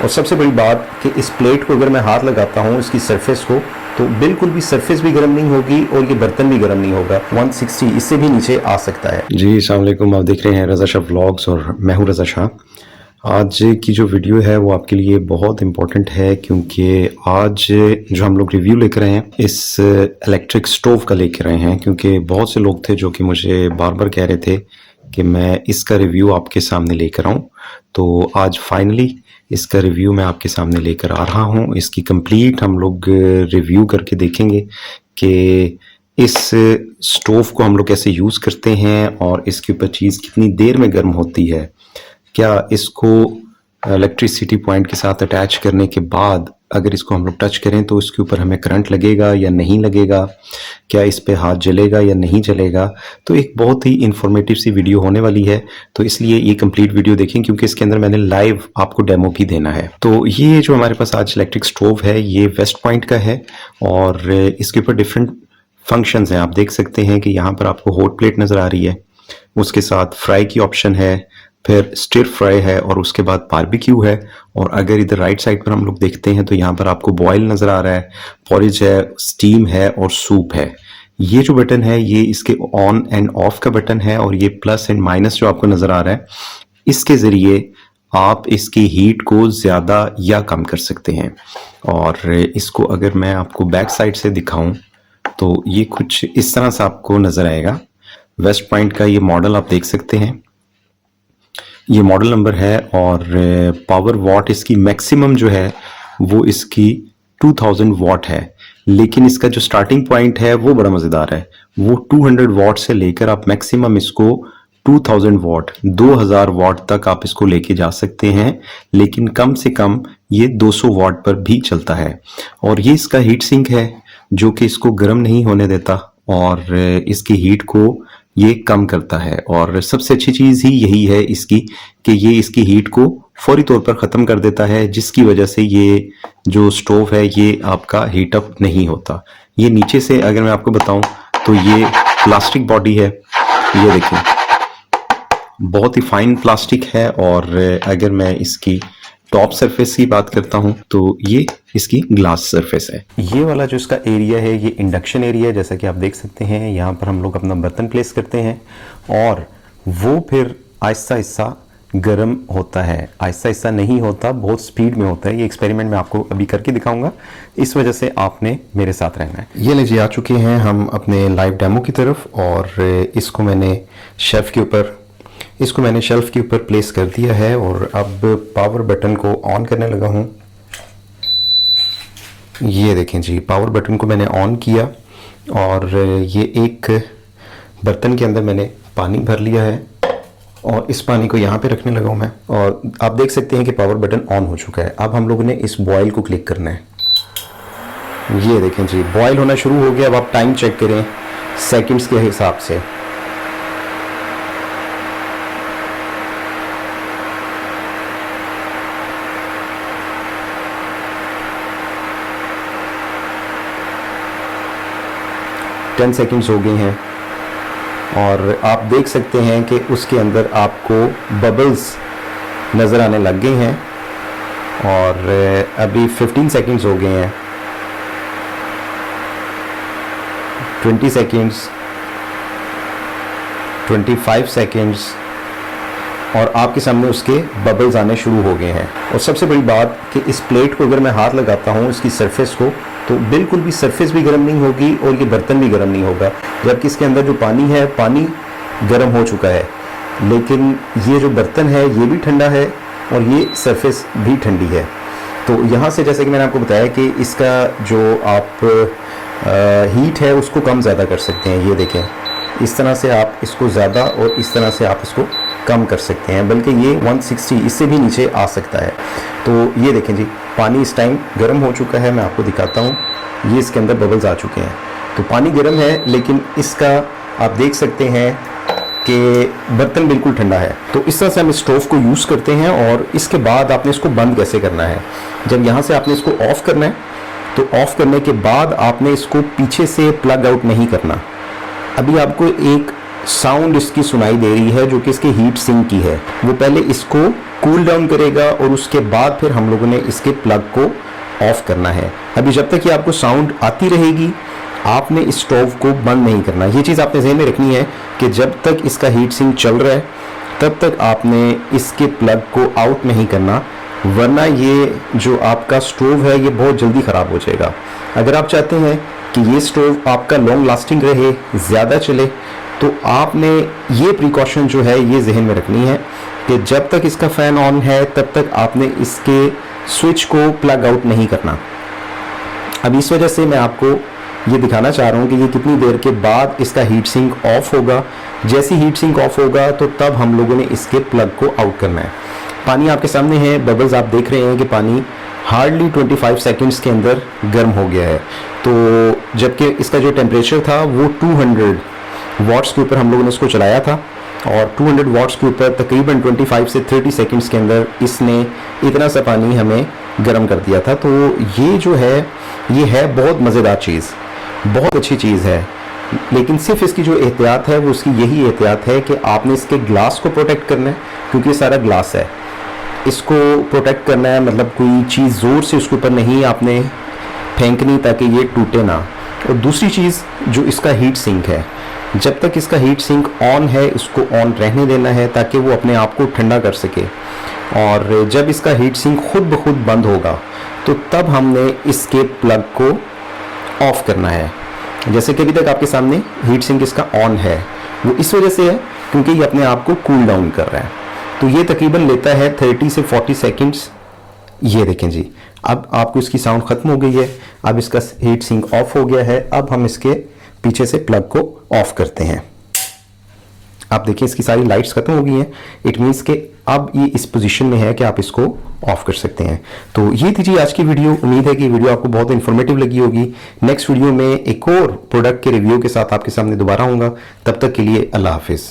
और सबसे बड़ी बात कि इस प्लेट को अगर मैं हाथ लगाता हूँ इसकी सरफेस को, तो बिल्कुल भी सरफेस भी गर्म नहीं होगी और ये बर्तन भी गर्म नहीं होगा। 160 इससे भी नीचे आ सकता है। जी अस्सलाम वालेकुम, आप देख रहे हैं रज़ा शाह व्लॉग्स और मैं हूँ रज़ा शाह। आज की जो वीडियो है वो आपके लिए बहुत इम्पोर्टेंट है क्योंकि आज जो हम लोग रिव्यू लेकर आए हैं इस इलेक्ट्रिक स्टोव का लेकर आए हैं, क्योंकि बहुत से लोग थे जो कि मुझे बार बार कह रहे थे कि मैं इसका रिव्यू आपके सामने लेकर आऊँ। तो आज फाइनली इसका रिव्यू मैं आपके सामने लेकर आ रहा हूँ। इसकी कंप्लीट हम लोग रिव्यू करके देखेंगे कि इस स्टोव को हम लोग कैसे यूज़ करते हैं और इसके ऊपर चीज़ कितनी देर में गर्म होती है, क्या इसको इलेक्ट्रिसिटी पॉइंट के साथ अटैच करने के बाद अगर इसको हम लोग टच करें तो इसके ऊपर हमें करंट लगेगा या नहीं लगेगा, क्या इस पे हाथ जलेगा या नहीं जलेगा। तो एक बहुत ही इंफॉर्मेटिव सी वीडियो होने वाली है, तो इसलिए ये कंप्लीट वीडियो देखें क्योंकि इसके अंदर मैंने लाइव आपको डेमो भी देना है। तो ये जो हमारे पास आज इलेक्ट्रिक स्टोव है ये वेस्ट पॉइंट का है और इसके ऊपर डिफरेंट फंक्शंस हैं। आप देख सकते हैं कि यहाँ पर आपको हॉट प्लेट नज़र आ रही है, उसके साथ फ्राई की ऑप्शन है, फिर स्टिर फ्राई है और उसके बाद बारबेक्यू है। और अगर इधर राइट साइड पर हम लोग देखते हैं तो यहाँ पर आपको बॉयल नज़र आ रहा है, पॉरिज है, स्टीम है और सूप है। ये जो बटन है ये इसके ऑन एंड ऑफ का बटन है और ये प्लस एंड माइनस जो आपको नज़र आ रहा है इसके ज़रिए आप इसकी हीट को ज़्यादा या कम कर सकते हैं। और इसको अगर मैं आपको बैक साइड से दिखाऊं तो ये कुछ इस तरह से आपको नज़र आएगा। वेस्ट पॉइंट का ये मॉडल आप देख सकते हैं, ये मॉडल नंबर है और पावर वॉट इसकी मैक्सिमम जो है वो इसकी 2000 वॉट है, लेकिन इसका जो स्टार्टिंग पॉइंट है वो बड़ा मज़ेदार है। वो 200 वॉट से लेकर आप मैक्सिमम इसको 2000 वॉट 2000 वॉट तक आप इसको लेके जा सकते हैं, लेकिन कम से कम ये 200 वॉट पर भी चलता है। और ये इसका हीट सिंक है जो कि इसको गर्म नहीं होने देता और इसकी हीट को ये कम करता है। और सबसे अच्छी चीज़ ही यही है इसकी कि ये इसकी हीट को फौरी तौर पर ख़त्म कर देता है, जिसकी वजह से ये जो स्टोव है ये आपका हीट अप नहीं होता। ये नीचे से अगर मैं आपको बताऊं तो ये प्लास्टिक बॉडी है, ये देखिए बहुत ही फाइन प्लास्टिक है। और अगर मैं इसकी टॉप सरफेस की बात करता हूं तो ये इसकी ग्लास सरफेस है। ये वाला जो इसका एरिया है ये इंडक्शन एरिया है, जैसा कि आप देख सकते हैं। यहाँ पर हम लोग अपना बर्तन प्लेस करते हैं और वो फिर आहिस्ता आहिस्ता गर्म होता है। आहिस्ता आहिस्ता नहीं होता, बहुत स्पीड में होता है। ये एक्सपेरिमेंट मैं आपको अभी करके दिखाऊंगा, इस वजह से आपने मेरे साथ रहना है। ये लीजिए आ चुके हैं हम अपने लाइव डेमो की तरफ और इसको मैंने शेल्फ के ऊपर प्लेस कर दिया है और अब पावर बटन को ऑन करने लगा हूँ। ये देखें जी, पावर बटन को मैंने ऑन किया और ये एक बर्तन के अंदर मैंने पानी भर लिया है और इस पानी को यहाँ पे रखने लगा हूँ मैं। और आप देख सकते हैं कि पावर बटन ऑन हो चुका है। अब हम लोगों ने इस बॉयल को क्लिक करना है। ये देखें जी, बॉयल होना शुरू हो गया। अब आप टाइम चेक करें सेकंड्स के हिसाब से। टेन सेकेंड्स हो गए हैं और आप देख सकते हैं कि उसके अंदर आपको बबल्स नज़र आने लग गए हैं। और अभी 15 सेकेंड्स हो गए हैं, 20 सेकेंड्स, 25 सेकेंड्स और आपके सामने उसके बबल्स आने शुरू हो गए हैं। और सबसे बड़ी बात कि इस प्लेट को अगर मैं हाथ लगाता हूँ इसकी सरफेस को, तो बिल्कुल भी सरफेस भी गर्म नहीं होगी और ये बर्तन भी गर्म नहीं होगा। जबकि इसके अंदर जो पानी है, पानी गर्म हो चुका है, लेकिन ये जो बर्तन है ये भी ठंडा है और ये सरफेस भी ठंडी है। तो यहाँ से जैसे कि मैंने आपको बताया कि इसका जो आप हीट है उसको कम ज़्यादा कर सकते हैं। ये देखें, इस तरह से आप इसको ज़्यादा और इस तरह से आप इसको कम कर सकते हैं, बल्कि ये 160 इससे भी नीचे आ सकता है। तो ये देखें जी, पानी इस टाइम गर्म हो चुका है। मैं आपको दिखाता हूँ, ये इसके अंदर बबल्स आ चुके हैं। तो पानी गर्म है, लेकिन इसका आप देख सकते हैं कि बर्तन बिल्कुल ठंडा है। तो इस तरह से हम स्टोव को यूज़ करते हैं। और इसके बाद आपने इसको बंद कैसे करना है, जब यहाँ से आपने इसको ऑफ़ करना है तो ऑफ़ करने के बाद आपने इसको पीछे से प्लग आउट नहीं करना। अभी आपको एक साउंड इसकी सुनाई दे रही है जो कि इसके हीट सिंक की है। वो पहले इसको कूल डाउन करेगा और उसके बाद फिर हम लोगों ने इसके प्लग को ऑफ करना है। अभी जब तक ये आपको साउंड आती रहेगी आपने इस स्टोव को बंद नहीं करना। ये चीज़ आपने ज़हन में रखनी है कि जब तक इसका हीट सिंक चल रहा है तब तक आपने इसके प्लग को आउट नहीं करना, वरना ये जो आपका स्टोव है ये बहुत जल्दी ख़राब हो जाएगा। अगर आप चाहते हैं कि ये स्टोव आपका लॉन्ग लास्टिंग रहे, ज़्यादा चले, तो आपने ये प्रिकॉशन जो है ये जहन में रखनी है कि जब तक इसका फ़ैन ऑन है तब तक आपने इसके स्विच को प्लग आउट नहीं करना। अब इस वजह से मैं आपको ये दिखाना चाह रहा हूँ कि ये कितनी देर के बाद इसका हीट सिंक ऑफ होगा। जैसे हीट सिंक ऑफ होगा तो तब हम लोगों ने इसके प्लग को आउट करना है। पानी आपके सामने है, बबल्स आप देख रहे हैं कि पानी हार्डली 25 सेकंड्स के अंदर गर्म हो गया है। तो जबकि इसका जो टेम्परेचर था वो 200 वाट्स के ऊपर हम लोगों ने इसको चलाया था और 200 वाट्स के ऊपर तकरीबन 25 से 30 सेकंड्स के अंदर इसने इतना सा पानी हमें गर्म कर दिया था। तो ये जो है ये है बहुत मज़ेदार चीज़, बहुत अच्छी चीज़ है। लेकिन सिर्फ इसकी जो एहतियात है वो उसकी यही एहतियात है कि आपने इसके ग्लास को प्रोटेक्ट करना है, क्योंकि ये सारा ग्लास है, इसको प्रोटेक्ट करना है। मतलब कोई चीज़ ज़ोर से उसके ऊपर नहीं आपने फेंकनी ताकि ये टूटे ना। और दूसरी चीज़ जो इसका हीट सिंक है, जब तक इसका हीट सिंक ऑन है इसको ऑन रहने देना है ताकि वो अपने आप को ठंडा कर सके। और जब इसका हीट सिंक खुद ब खुद बंद होगा तो तब हमने इसके प्लग को ऑफ करना है। जैसे कि अभी तक आपके सामने हीट सिंक इसका ऑन है, वो इस वजह से है क्योंकि ये अपने आप को कूल डाउन कर रहा है। तो ये तकरीबन लेता है 30 से 40 सेकंड्स। ये देखें जी, अब आपको इसकी साउंड ख़त्म हो गई है, अब इसका हीट सिंक ऑफ हो गया है। अब हम इसके पीछे से प्लग को ऑफ करते हैं। आप देखिए इसकी सारी लाइट्स खत्म हो गई हैं। इट मीन्स कि अब ये इस पोजीशन में है कि आप इसको ऑफ कर सकते हैं। तो ये थी जी आज की वीडियो। उम्मीद है कि वीडियो आपको बहुत इन्फॉर्मेटिव लगी होगी। नेक्स्ट वीडियो में एक और प्रोडक्ट के रिव्यू के साथ आपके सामने दोबारा आऊँगा। तब तक के लिए अल्लाह हाफिज़।